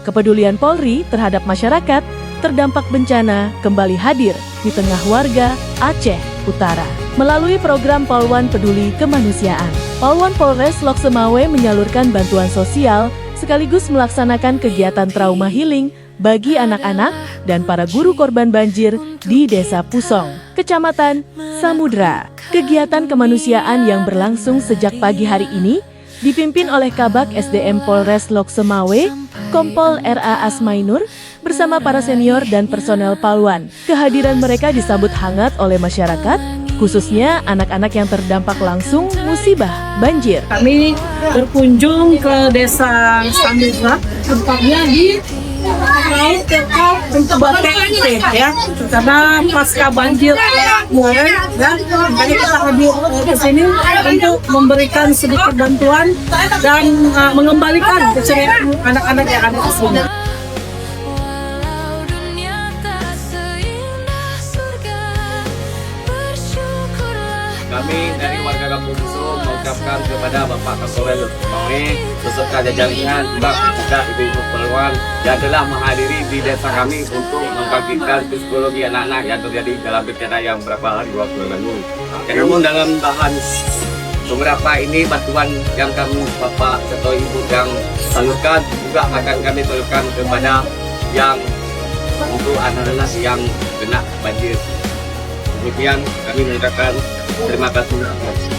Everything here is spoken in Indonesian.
Kepedulian Polri terhadap masyarakat terdampak bencana kembali hadir di tengah warga Aceh Utara. Melalui program Poluan Peduli Kemanusiaan, Poluan Polres Lok Semawe menyalurkan bantuan sosial sekaligus melaksanakan kegiatan trauma healing bagi anak-anak dan para guru korban banjir di Desa Pusong, Kecamatan Samudra. Kegiatan kemanusiaan yang berlangsung sejak pagi hari ini dipimpin oleh Kabak SDM Polres Lok Semawe, Kompol RA Asmainur, bersama para senior dan personel Poluan. Kehadiran mereka disambut hangat oleh masyarakat, khususnya anak-anak yang terdampak langsung musibah banjir. Kami berkunjung ke Desa Samudra, tempatnya di Bate ya, karena pasca banjir kemarin dan jadi kita hadir ke sini untuk memberikan sedikit bantuan dan mengembalikan keceriaan anak-anak yang ada di sini. Kami dari warga Kampung Pusong mengucapkan kepada Bapak Kapolres Lok Semawe beserta jajarannya juga ibu-ibu Poluan yang telah menghadiri di desa kami untuk membangkitkan psikologi anak-anak yang terjadi dalam bencana yang beberapa hari waktu lalu. Namun dalam bahan beberapa ini bantuan yang kami Bapak atau Ibu yang salurkan juga akan kami salurkan kepada yang untuk anak-anak yang kena banjir. Demikian kami mengucapkan terima kasih.